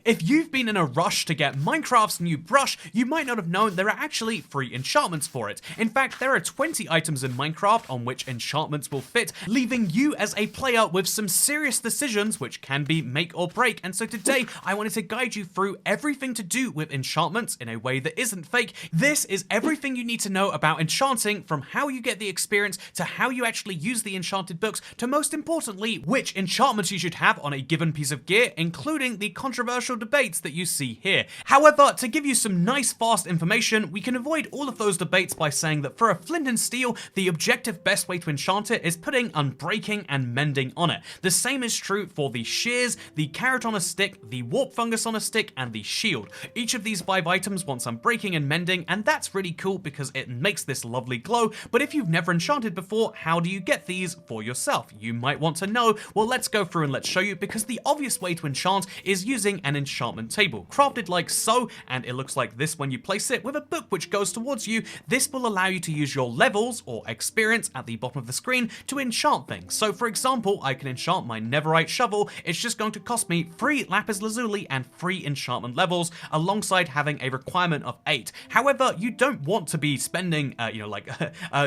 If you've been in a rush to get Minecraft's new brush, you might not have known there are actually free enchantments for it. In fact, there are 20 items in Minecraft on which enchantments will fit, leaving you as a player with some serious decisions which can be make or break. And so today, I wanted to guide you through everything to do with enchantments in a way that isn't fake. This is everything you need to know about enchanting, from how you get the experience to how you actually use the enchanted books, to most importantly, which enchantments you should have on a given piece of gear, including the controversial debates that you see here. However, to give you some nice fast information, we can avoid all of those debates by saying that for a flint and steel, the objective best way to enchant it is putting unbreaking and mending on it. The same is true for the shears, the carrot on a stick, the warp fungus on a stick, and the shield. Each of these 5 items wants unbreaking and mending, and that's really cool because it makes this lovely glow. But if you've never enchanted before, how do you get these for yourself? You might want to know. Well, let's go through and let's show you, because the obvious way to enchant is using an enchantment table, crafted like so, and it looks like this when you place it with a book which goes towards you. This will allow you to use your levels or experience at the bottom of the screen to enchant things. So for example, I can enchant my netherite shovel. It's just going to cost me 3 lapis lazuli and 3 enchantment levels, alongside having a requirement of 8. However, you don't want to be spending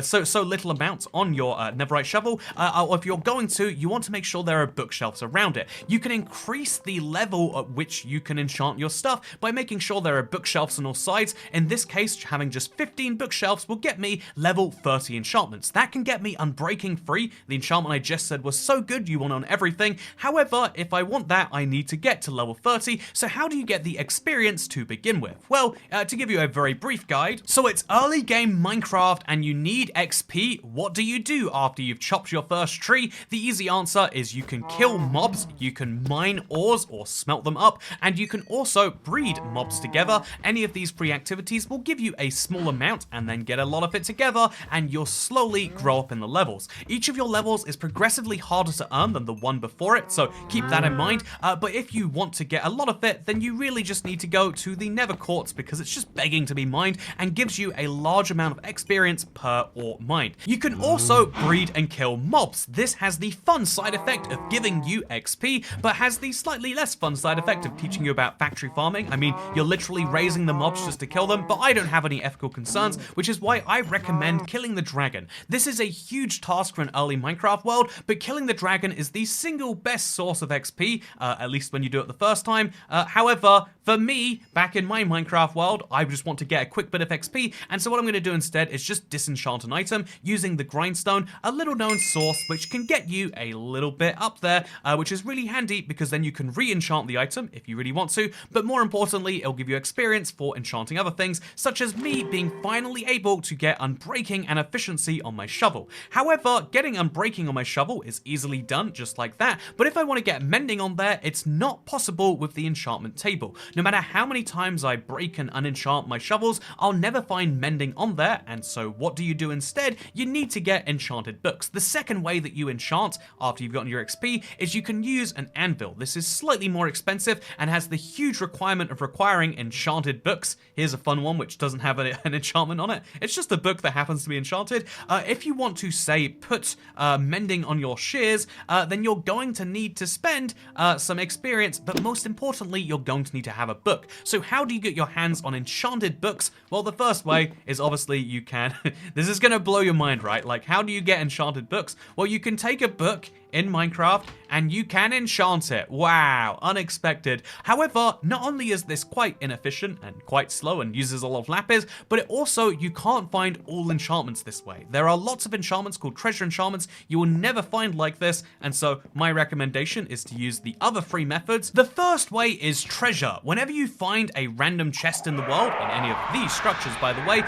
so little amounts on your netherite shovel, or if you're going to, you want to make sure there are bookshelves around it. You can increase the level at which you can enchant your stuff by making sure there are bookshelves on all sides. In this case, having just 15 bookshelves will get me level 30 enchantments. That can get me unbreaking free. The enchantment I just said was so good you want on everything. However, if I want that, I need to get to level 30. So how do you get the experience to begin with? Well, to give you a very brief guide, so it's early game Minecraft and you need XP. What do you do after you've chopped your first tree? The easy answer is you can kill mobs, you can mine ores or smelt them up, and you can also breed mobs together. Any of these free activities will give you a small amount and then get a lot of it together, and you'll slowly grow up in the levels. Each of your levels is progressively harder to earn than the one before it, so keep that in mind. But if you want to get a lot of it, then you really just need to go to the Nether Quartz, because it's just begging to be mined and gives you a large amount of experience per ore mined. You can also breed and kill mobs. This has the fun side effect of giving you XP, but has the slightly less fun side effect of teaching you about factory farming. I mean, you're literally raising the mobs just to kill them, but I don't have any ethical concerns, which is why I recommend killing the dragon. This is a huge task for an early Minecraft world, but killing the dragon is the single best source of XP, at least when you do it the first time. However, for me, back in my Minecraft world, I just want to get a quick bit of XP, and so what I'm going to do instead is just disenchant an item using the grindstone, a little known source which can get you a little bit up there, which is really handy because then you can re-enchant the item if you really want to, but more importantly, it'll give you experience for enchanting other things, such as me being finally able to get unbreaking and efficiency on my shovel. However, getting unbreaking on my shovel is easily done just like that, but if I want to get mending on there, it's not possible with the enchantment table. No matter how many times I break and unenchant my shovels, I'll never find mending on there, and so what do you do instead? You need to get enchanted books. The second way that you enchant after you've gotten your XP is you can use an anvil. This is slightly more expensive and has the huge requirement of requiring enchanted books. Here's a fun one which doesn't have an enchantment on it. It's just a book that happens to be enchanted. If you want to, say, put mending on your shears, then you're going to need to spend some experience, but most importantly, you're going to need to have a book. So how do you get your hands on enchanted books? Well, the first way is obviously you can. This is going to blow your mind, right? Like, how do you get enchanted books? Well, you can take a book in Minecraft and you can enchant it. Wow, unexpected. However, not only is this quite inefficient and quite slow and uses a lot of lapis, but it also, you can't find all enchantments this way. There are lots of enchantments called treasure enchantments you will never find like this, and so my recommendation is to use the other 3 methods. The first way is treasure. Whenever you find a random chest in the world, in any of these structures by the way,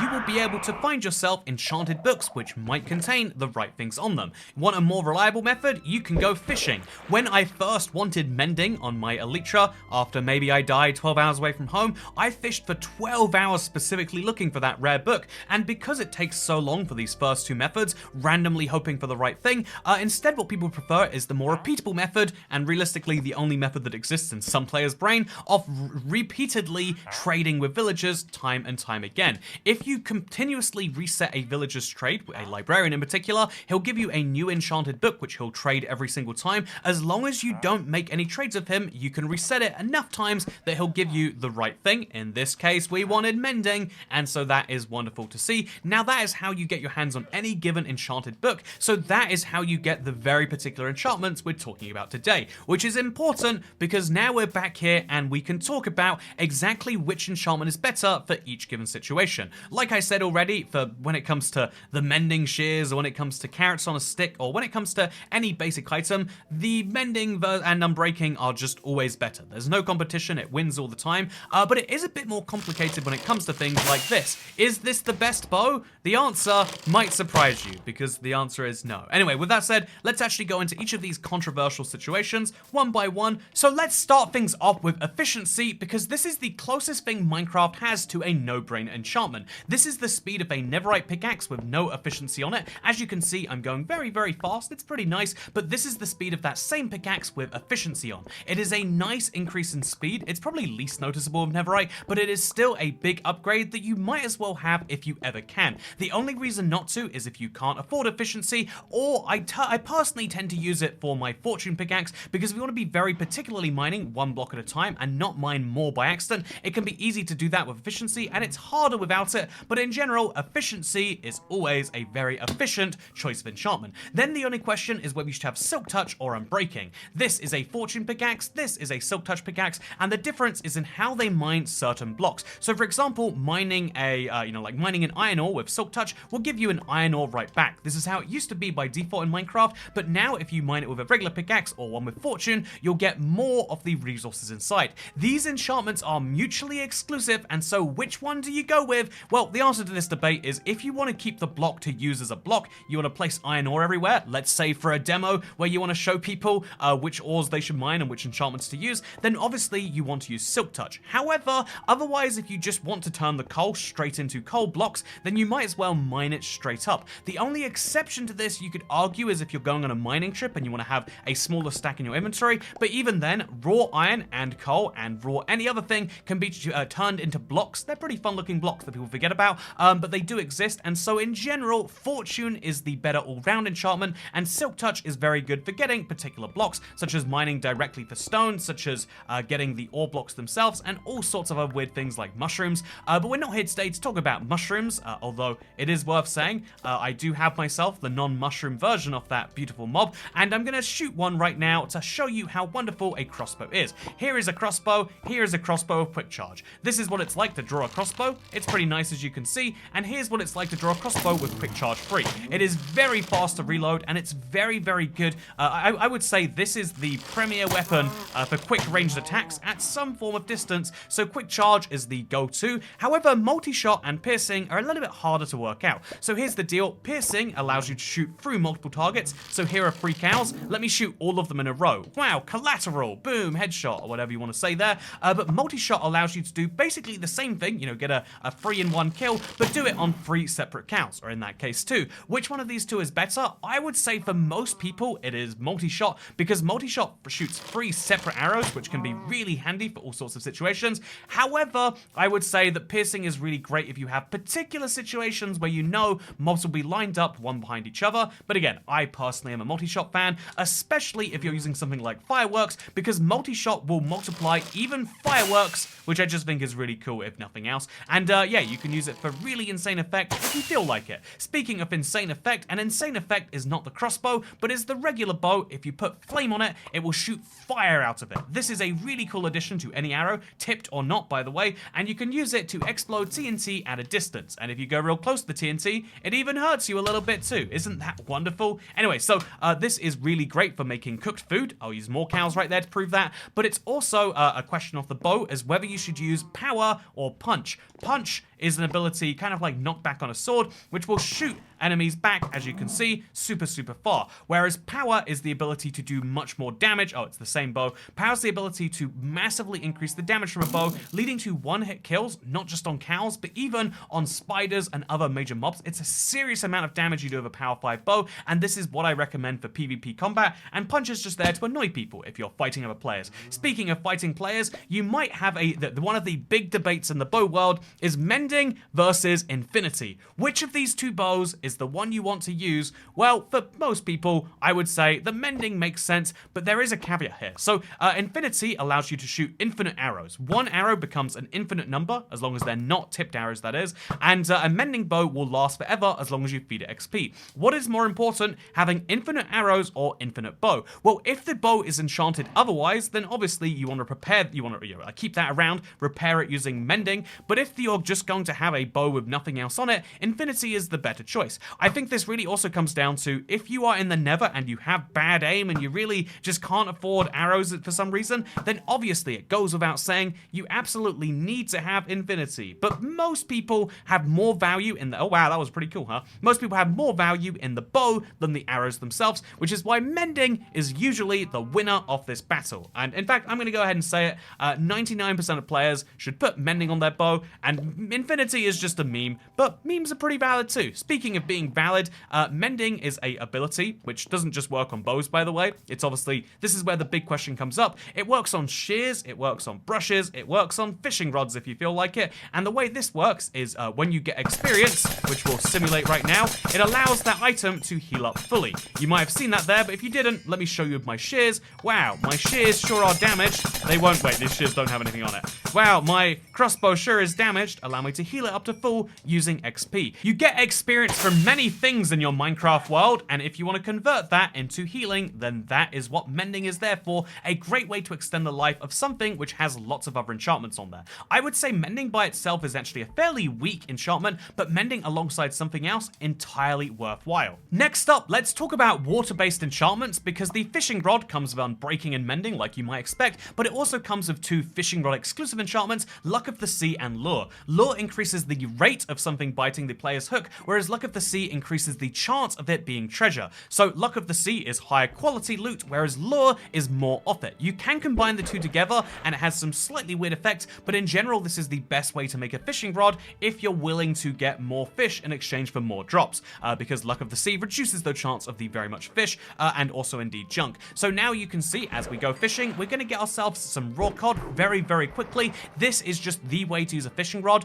you will be able to find yourself enchanted books which might contain the right things on them. Want a more reliable method? You can go fishing. When I first wanted mending on my elytra, after maybe I died 12 hours away from home, I fished for 12 hours specifically looking for that rare book, and because it takes so long for these first 2 methods, randomly hoping for the right thing, instead what people prefer is the more repeatable method, and realistically the only method that exists in some players' brain, of repeatedly trading with villagers time and time again. If you continuously reset a villager's trade, a librarian in particular, he'll give you a new enchanted book which which he'll trade every single time. As long as you don't make any trades with him, you can reset it enough times that he'll give you the right thing. In this case, we wanted mending, and so that is wonderful to see. Now that is how you get your hands on any given enchanted book, so that is how you get the very particular enchantments we're talking about today, which is important because now we're back here and we can talk about exactly which enchantment is better for each given situation. Like I said already, for when it comes to the mending shears, or when it comes to carrots on a stick, or when it comes to any basic item, the mending and unbreaking are just always better. There's no competition, it wins all the time, but it is a bit more complicated when it comes to things like this. Is this the best bow? The answer might surprise you, because the answer is no. Anyway, with that said, let's actually go into each of these controversial situations one by one. So let's start things off with efficiency, because this is the closest thing Minecraft has to a no-brainer enchantment. This is the speed of a netherite pickaxe with no efficiency on it. As you can see, I'm going very, very fast. It's pretty nice, but this is the speed of that same pickaxe with efficiency on. It is a nice increase in speed. It's probably least noticeable of netherite, but it is still a big upgrade that you might as well have if you ever can. The only reason not to is if you can't afford efficiency, or I personally tend to use it for my fortune pickaxe, because if you want to be very particularly mining one block at a time and not mine more by accident, it can be easy to do that with efficiency, and it's harder without it, but in general, efficiency is always a very efficient choice of enchantment. Then the only question is whether you should have Silk Touch or Unbreaking. This is a fortune pickaxe, this is a Silk Touch pickaxe, and the difference is in how they mine certain blocks. So for example, mining mining an iron ore with Silk Touch will give you an iron ore right back. This is how it used to be by default in Minecraft, but now if you mine it with a regular pickaxe or one with fortune, you'll get more of the resources inside. These enchantments are mutually exclusive, and so which one do you go with? Well, the answer to this debate is if you want to keep the block to use as a block, you want to place iron ore everywhere, let's say for a demo where you want to show people which ores they should mine and which enchantments to use, then obviously you want to use Silk Touch. However, otherwise, if you just want to turn the coal straight into coal blocks, then you might as well mine it straight up. The only exception to this you could argue is if you're going on a mining trip and you want to have a smaller stack in your inventory, but even then, raw iron and coal and raw any other thing can be turned into blocks. They're pretty fun looking blocks that people forget about, but they do exist, and so in general, fortune is the better all-round enchantment, and Silk Touch is very good for getting particular blocks, such as mining directly for stone, such as getting the ore blocks themselves, and all sorts of other weird things like mushrooms, but we're not here today to talk about mushrooms, although it is worth saying, I do have myself the non-mushroom version of that beautiful mob, and I'm going to shoot one right now to show you how wonderful a crossbow is. Here is a crossbow, here is a crossbow of quick charge. This is what it's like to draw a crossbow. It's pretty nice as you can see, and here's what it's like to draw a crossbow with quick charge free. It is very fast to reload, and it's very, very good. I would say this is the premier weapon for quick ranged attacks at some form of distance, so quick charge is the go-to. However, multi-shot and piercing are a little bit harder to work out. So here's the deal. Piercing allows you to shoot through multiple targets. So here are 3 cows. Let me shoot all of them in a row. Wow, collateral, boom, headshot, or whatever you want to say there. But multi-shot allows you to do basically the same thing, you know, get a 3-in-1 kill, but do it on 3 separate cows, or in that case 2. Which one of these 2 is better? I would say for most people it is multi-shot, because multi-shot shoots 3 separate arrows, which can be really handy for all sorts of situations. However, I would say that piercing is really great if you have particular situations where you know mobs will be lined up one behind each other. But again, I personally am a multi-shot fan, especially if you're using something like fireworks, because multi-shot will multiply even fireworks, which I just think is really cool if nothing else. And yeah, you can use it for really insane effect if you feel like it. Speaking of insane effect, an insane effect is not the crossbow, but is the regular bow. If you put flame on it, it will shoot fire out of it. This is a really cool addition to any arrow, tipped or not by the way, and you can use it to explode TNT at a distance. And if you go real close to the TNT, it even hurts you a little bit too. Isn't that wonderful? Anyway, so this is really great for making cooked food. I'll use more cows right there to prove that, but it's also a question of the bow as whether you should use power or punch. Punch is an ability kind of like knockback on a sword, which will shoot enemies back, as you can see, super, super far. Whereas power is the ability to do much more damage. Oh, it's the same bow. Power is the ability to massively increase the damage from a bow, leading to one-hit kills, not just on cows, but even on spiders and other major mobs. It's a serious amount of damage you do with a power 5 bow, and this is what I recommend for PvP combat, and punch is just there to annoy people if you're fighting other players. Speaking of fighting players, you might have one of the big debates in the bow world is mending versus infinity. Which of these 2 bows is the one you want to use, well, for most people, I would say the mending makes sense, but there is a caveat here. So infinity allows you to shoot infinite arrows. One arrow becomes an infinite number, as long as they're not tipped arrows, that is, and a mending bow will last forever as long as you feed it XP. What is more important, having infinite arrows or infinite bow? Well, if the bow is enchanted otherwise, then obviously you want to prepare, you want to keep that around, repair it using mending, but if you're just going to have a bow with nothing else on it, infinity is the better choice. I think this really also comes down to if you are in the Nether and you have bad aim and you really just can't afford arrows for some reason, then obviously it goes without saying you absolutely need to have infinity. But most people have more value in the, oh wow, that was pretty cool, huh? Most people have more value in the bow than the arrows themselves, which is why mending is usually the winner of this battle. And in fact, I'm going to go ahead and say it, 99% of players should put mending on their bow, and infinity is just a meme, but memes are pretty valid too. Speaking of being valid, mending is a ability, which doesn't just work on bows, by the way. It's obviously, this is where the big question comes up. It works on shears, it works on brushes, it works on fishing rods if you feel like it, and the way this works is when you get experience, which we'll simulate right now, it allows that item to heal up fully. You might have seen that there, but if you didn't, let me show you with my shears. Wow, my shears sure are damaged. They won't, wait, these shears don't have anything on it. Wow, my crossbow sure is damaged. Allow me to heal it up to full using XP. You get experience from many things in your Minecraft world, and if you want to convert that into healing, then that is what mending is there for, a great way to extend the life of something which has lots of other enchantments on there. I would say mending by itself is actually a fairly weak enchantment, but mending alongside something else, entirely worthwhile. Next up, let's talk about water-based enchantments, because the fishing rod comes with unbreaking and mending like you might expect, but it also comes with two fishing rod exclusive enchantments, Luck of the Sea and Lure. Lure increases the rate of something biting the player's hook, whereas Luck of the Sea increases the chance of it being treasure. So Luck of the Sea is higher quality loot, whereas Lure is more of it. You can combine the two together and it has some slightly weird effects, but in general this is the best way to make a fishing rod if you're willing to get more fish in exchange for more drops, because Luck of the Sea reduces the chance of the very much fish and also indeed junk. So now you can see as we go fishing, we're going to get ourselves some raw cod very, very quickly. This is just the way to use a fishing rod.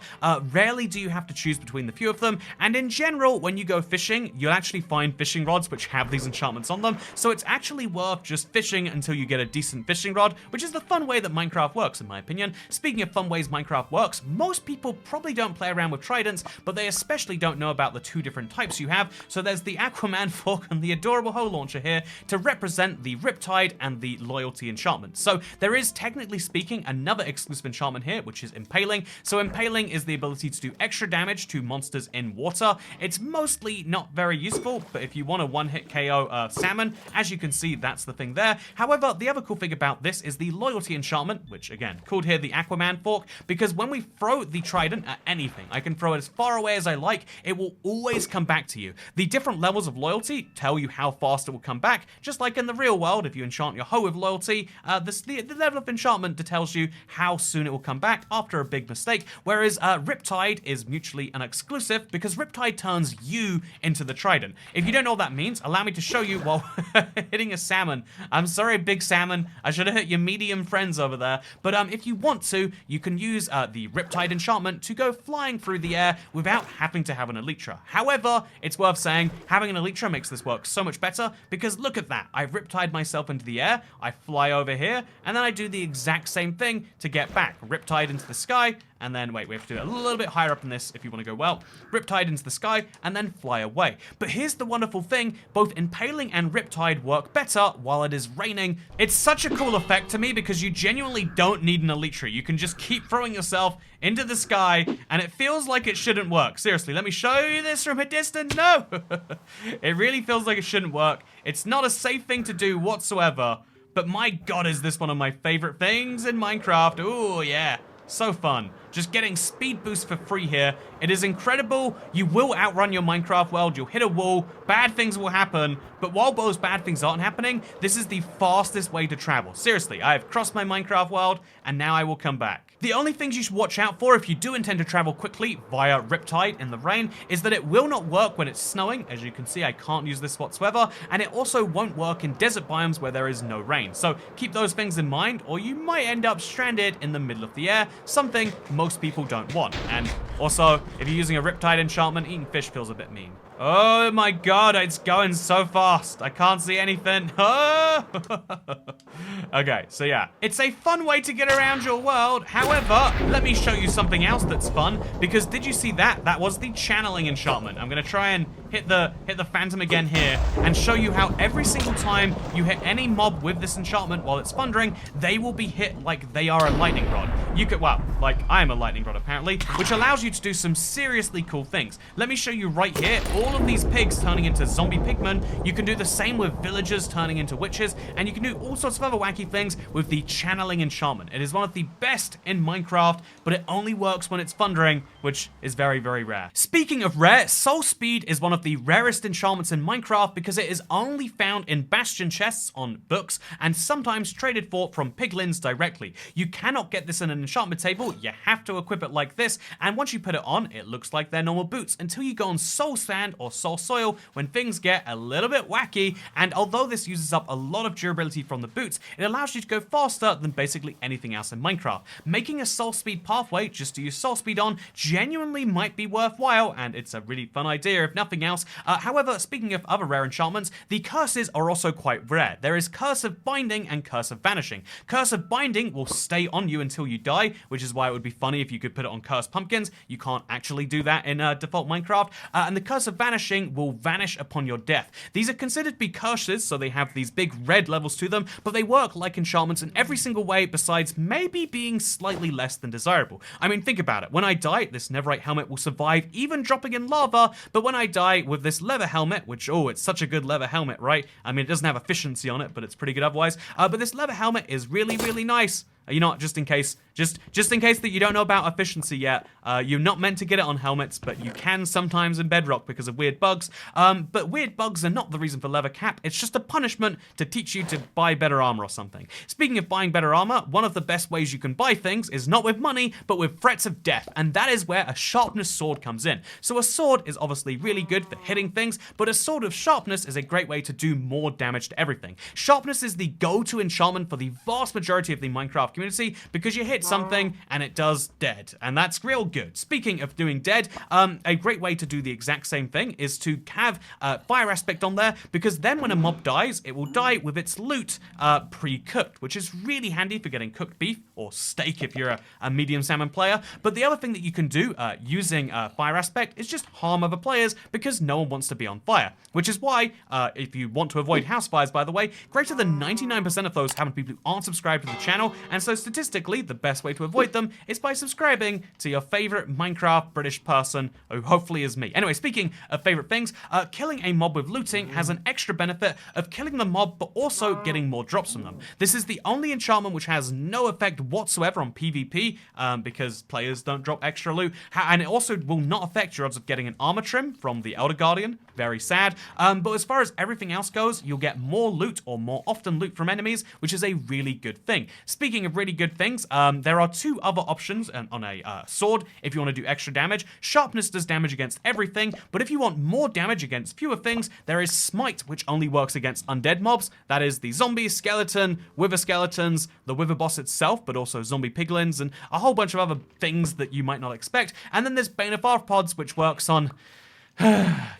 Rarely do you have to choose between the few of them, and in general, when you go fishing, you'll actually find fishing rods which have these enchantments on them, so it's actually worth just fishing until you get a decent fishing rod, which is the fun way that Minecraft works, in my opinion. Speaking of fun ways Minecraft works, most people probably don't play around with tridents, but they especially don't know about the two different types you have. So there's the Aquaman fork and the adorable hoe launcher here to represent the Riptide and the Loyalty enchantment. So there is, technically speaking, another exclusive enchantment here, which is Impaling. So Impaling is the ability to do extra damage to monsters in water. It's mostly not very useful, but if you want a one-hit KO salmon, as you can see, that's the thing there. However, the other cool thing about this is the Loyalty enchantment, which again, called here the Aquaman fork, because when we throw the trident at anything, I can throw it as far away as I like, it will always come back to you. The different levels of loyalty tell you how fast it will come back, just like in the real world. If you enchant your hoe with loyalty, the level of enchantment tells you how soon it will come back after a big mistake, whereas Riptide is mutually an exclusive because Riptide turns you into the trident. If you don't know what that means, allow me to show you while hitting a salmon. I'm sorry, big salmon, I should have hit your medium friends over there, but if you want to, you can use the Riptide enchantment to go flying through the air without having to have an Elytra. However, it's worth saying, having an Elytra makes this work so much better, because look at that, I've Riptide myself into the air, I fly over here, and then I do the exact same thing to get back. Riptide into the sky, and then, wait, we have to do it a little bit higher up than this if you want to go well. Riptide into the sky, and then fly away. But here's the wonderful thing, both Impaling and Riptide work better while it is raining. It's such a cool effect to me because you genuinely don't need an Elytra. You can just keep throwing yourself into the sky, and it feels like it shouldn't work. Seriously, let me show you this from a distance. No! It really feels like it shouldn't work. It's not a safe thing to do whatsoever, but my god, is this one of my favorite things in Minecraft. Ooh, yeah. So fun. Just getting speed boost for free here. It is incredible. You will outrun your Minecraft world. You'll hit a wall. Bad things will happen. But while those bad things aren't happening, this is the fastest way to travel. Seriously, I have crossed my Minecraft world, and now I will come back. The only things you should watch out for if you do intend to travel quickly via Riptide in the rain is that it will not work when it's snowing. As you can see, I can't use this whatsoever. And it also won't work in desert biomes where there is no rain. So keep those things in mind, or you might end up stranded in the middle of the air, something most people don't want. And also, if you're using a Riptide enchantment, eating fish feels a bit mean. Oh my god, it's going so fast. I can't see anything. Oh! Okay, so yeah, it's a fun way to get around your world. However, let me show you something else that's fun, because did you see that? That was the channeling enchantment. I'm gonna try and hit the phantom again here and show you how every single time you hit any mob with this enchantment while it's thundering, they will be hit like they are a lightning rod. You could, well, like I am a lightning rod apparently, which allows you to do some seriously cool things. Let me show you right here, all of these pigs turning into zombie pigmen. You can do the same with villagers turning into witches, and you can do all sorts of other wacky things with the channeling enchantment. It is one of the best in Minecraft, but it only works when it's thundering, which is very, very rare. Speaking of rare, soul speed is one of the rarest enchantments in Minecraft because it is only found in bastion chests on books and sometimes traded for from piglins directly. You cannot get this in an enchantment table, you have to equip it like this, and once you put it on, it looks like they're normal boots until you go on soul sand or soul soil when things get a little bit wacky, and although this uses up a lot of durability from the boots, it allows you to go faster than basically anything else in Minecraft. Making a soul speed pathway just to use soul speed on genuinely might be worthwhile, and it's a really fun idea if nothing else. However, speaking of other rare enchantments, the curses are also quite rare. There is Curse of Binding and Curse of Vanishing. Curse of Binding will stay on you until you die, which is why it would be funny if you could put it on cursed pumpkins. You can't actually do that in default Minecraft. And the Curse of Vanishing will vanish upon your death. These are considered to be curses, so they have these big red levels to them, but they work like enchantments in every single way besides maybe being slightly less than desirable. I mean, think about it. When I die, this netherite helmet will survive even dropping in lava, but when I die with this leather helmet, which, oh, it's such a good leather helmet, right? I mean, it doesn't have efficiency on it, but it's pretty good otherwise. But this leather helmet is really, really nice. You know what, just in case that you don't know about efficiency yet, you're not meant to get it on helmets, but you can sometimes in Bedrock because of weird bugs. But weird bugs are not the reason for leather cap, it's just a punishment to teach you to buy better armor or something. Speaking of buying better armor, one of the best ways you can buy things is not with money, but with threats of death, and that is where a sharpness sword comes in. So a sword is obviously really good for hitting things, but a sword of sharpness is a great way to do more damage to everything. Sharpness is the go-to enchantment for the vast majority of the Minecraft community because you hit something and it does dead, and that's real good. Speaking of doing dead, a great way to do the exact same thing is to have fire aspect on there, because then when a mob dies, it will die with its loot pre-cooked, which is really handy for getting cooked beef or steak if you're a medium salmon player. But the other thing that you can do using fire aspect is just harm other players, because no one wants to be on fire, which is why if you want to avoid house fires, by the way, greater than 99% of those happen to people who aren't subscribed to the channel, and so statistically the best way to avoid them is by subscribing to your favorite Minecraft British person, who hopefully is me. Anyway, speaking of favorite things, killing a mob with looting has an extra benefit of killing the mob but also getting more drops from them. This is the only enchantment which has no effect whatsoever on PvP, because players don't drop extra loot, and it also will not affect your odds of getting an armor trim from the Elder Guardian. Very sad. But as far as everything else goes, you'll get more loot, or more often loot, from enemies, which is a really good thing. Speaking of really good things, there are two other options on a sword if you want to do extra damage. Sharpness does damage against everything, but if you want more damage against fewer things, there is Smite, which only works against undead mobs. That is the zombie, skeleton, wither skeletons, the wither boss itself, but also zombie piglins, and a whole bunch of other things that you might not expect. And then there's Bane of Arthropods, which works on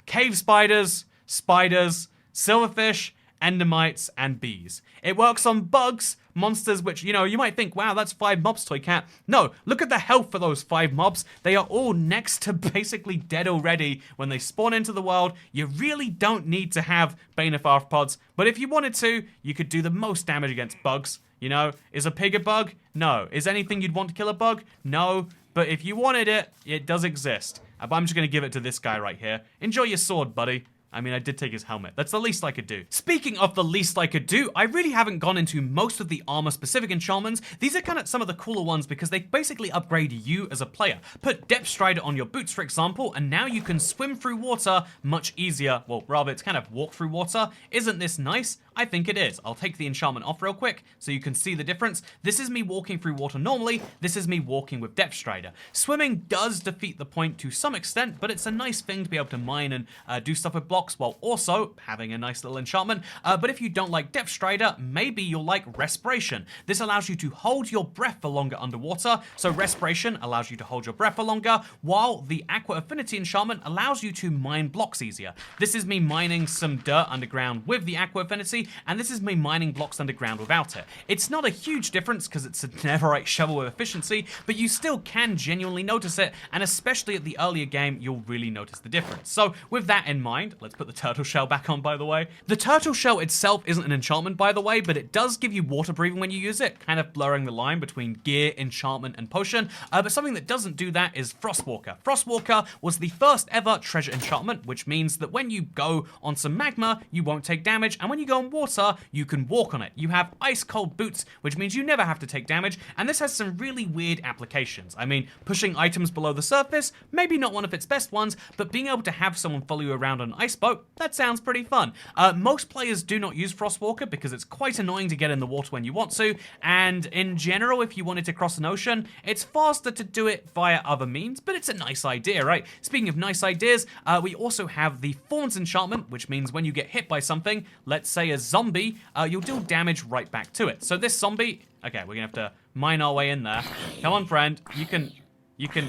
cave spiders, silverfish, endermites, and bees. It works on bugs, monsters, which, you know, you might think, wow, that's 5 mobs, Toy Cat. No, look at the health for those 5 mobs. They are all next to basically dead already when they spawn into the world. You really don't need to have Bane of Arthropods, but if you wanted to, you could do the most damage against bugs. You know, is a pig a bug? No. Is anything you'd want to kill a bug? No. But if you wanted it, it does exist. But I'm just going to give it to this guy right here. Enjoy your sword, buddy. I mean, I did take his helmet. That's the least I could do. Speaking of the least I could do, I really haven't gone into most of the armor-specific enchantments. These are kind of some of the cooler ones because they basically upgrade you as a player. Put Depth Strider on your boots, for example, and now you can swim through water much easier. Well, rather, it's kind of walk through water. Isn't this nice? I think it is. I'll take the enchantment off real quick so you can see the difference. This is me walking through water normally. This is me walking with Depth Strider. Swimming does defeat the point to some extent, but it's a nice thing to be able to mine and do stuff with blocks. blocks while also having a nice little enchantment. But if you don't like Depth Strider, maybe you'll like Respiration. This allows you to hold your breath for longer underwater. So Respiration allows you to hold your breath for longer, while the Aqua Affinity enchantment allows you to mine blocks easier. This is me mining some dirt underground with the Aqua Affinity, and this is me mining blocks underground without it. It's not a huge difference because it's a netherite shovel with efficiency, but you still can genuinely notice it, and especially at the earlier game, you'll really notice the difference. So with that in mind, let's put the turtle shell back on, by the way. The turtle shell itself isn't an enchantment, by the way, but it does give you water breathing when you use it, kind of blurring the line between gear, enchantment, and potion. But something that doesn't do that is Frostwalker. Frostwalker was the first ever treasure enchantment, which means that when you go on some magma, you won't take damage, and when you go on water, you can walk on it. You have ice cold boots, which means you never have to take damage, and this has some really weird applications. I mean, pushing items below the surface, maybe not one of its best ones, but being able to have someone follow you around on an ice boat, that sounds pretty fun. Most players do not use Frostwalker because it's quite annoying to get in the water when you want to, and in general, if you wanted to cross an ocean, it's faster to do it via other means, but it's a nice idea, right? Speaking of nice ideas, we also have the Thorns enchantment, which means when you get hit by something, let's say a zombie, you'll deal damage right back to it. So this zombie, okay, we're gonna have to mine our way in there. Come on, friend, you can,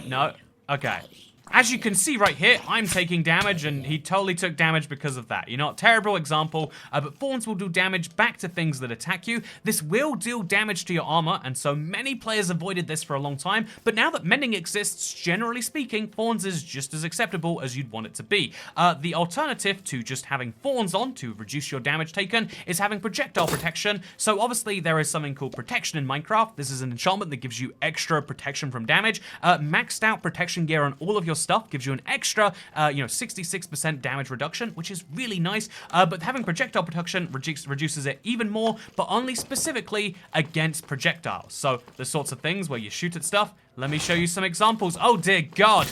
no, okay. As you can see right here, I'm taking damage, and he totally took damage because of that. You know, terrible example, but Thorns will do damage back to things that attack you. This will deal damage to your armor, and so many players avoided this for a long time, but now that mending exists, generally speaking, Thorns is just as acceptable as you'd want it to be. The alternative to just having Thorns on to reduce your damage taken is having projectile protection. So obviously there is something called protection in Minecraft. This is an enchantment that gives you extra protection from damage. Maxed out protection gear on all of your stuff gives you an extra, 66% damage reduction, which is really nice. But having projectile protection reduces it even more, but only specifically against projectiles. So the sorts of things where you shoot at stuff. Let me show you some examples. Oh dear God.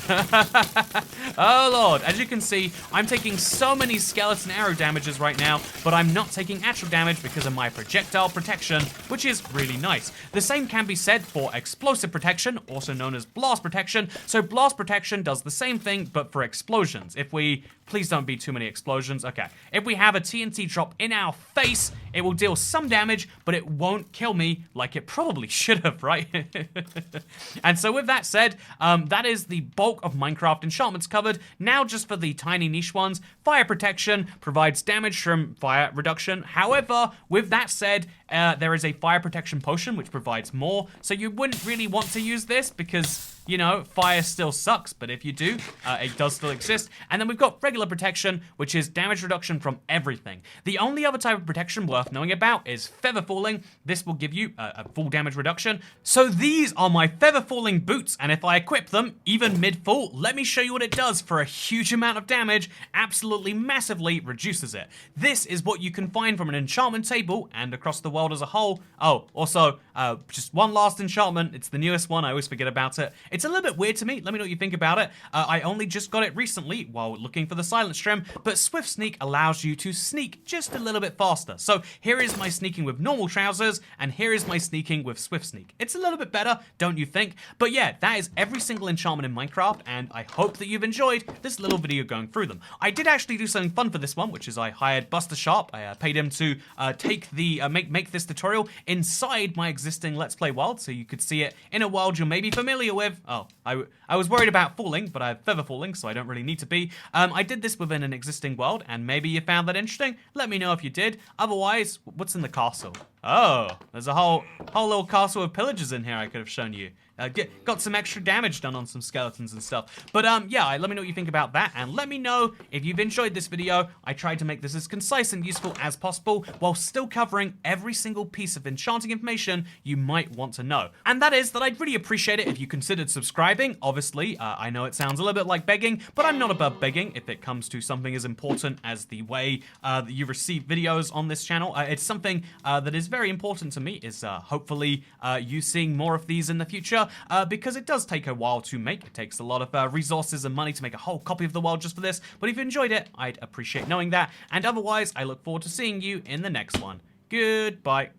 Oh Lord. As you can see, I'm taking so many skeleton arrow damages right now, but I'm not taking actual damage because of my projectile protection, which is really nice. The same can be said for explosive protection, also known as blast protection. So blast protection does the same thing, but for explosions. Please don't be too many explosions. Okay. If we have a TNT drop in our face, it will deal some damage, but it won't kill me like it probably should have, right? And so with that said, that is the bulk of Minecraft enchantments covered. Now just for the tiny niche ones, fire protection provides damage from fire reduction. However, with that said, there is a fire protection potion which provides more. So you wouldn't really want to use this because, you know, fire still sucks, but if you do, it does still exist. And then we've got regular protection, which is damage reduction from everything. The only other type of protection worth knowing about is feather falling. This will give you a full damage reduction. So these are my feather falling boots, and if I equip them, even mid-fall, let me show you what it does for a huge amount of damage, absolutely massively reduces it. This is what you can find from an enchantment table and across the world as a whole. Oh, also, just one last enchantment. It's the newest one. I always forget about it. It's a little bit weird to me. Let me know what you think about it. I only just got it recently while looking for the silent stream, but Swift Sneak allows you to sneak just a little bit faster. So here is my sneaking with normal trousers, and here is my sneaking with Swift Sneak. It's a little bit better, don't you think? But yeah, that is every single enchantment in Minecraft, and I hope that you've enjoyed this little video going through them. I did actually do something fun for this one, which is I hired Buster Sharp. I paid him to make this tutorial inside my existing Let's Play world, so you could see it in a world you're maybe familiar with. Oh, I was worried about falling, but I have feather falling, so I don't really need to be. I did this within an existing world, and maybe you found that interesting. Let me know if you did. Otherwise, what's in the castle? Oh, there's a whole little castle of pillagers in here I could have shown you. Got some extra damage done on some skeletons and stuff. But yeah, let me know what you think about that, and let me know if you've enjoyed this video. I tried to make this as concise and useful as possible while still covering every single piece of enchanting information you might want to know. And that is that I'd really appreciate it if you considered subscribing. Obviously, I know it sounds a little bit like begging, but I'm not above begging if it comes to something as important as the way that you receive videos on this channel. It's something that is very important to me, is hopefully you seeing more of these in the future. Because it does take a while to make. It takes a lot of resources and money to make a whole copy of the world just for this. But if you enjoyed it, I'd appreciate knowing that. And otherwise, I look forward to seeing you in the next one. Goodbye.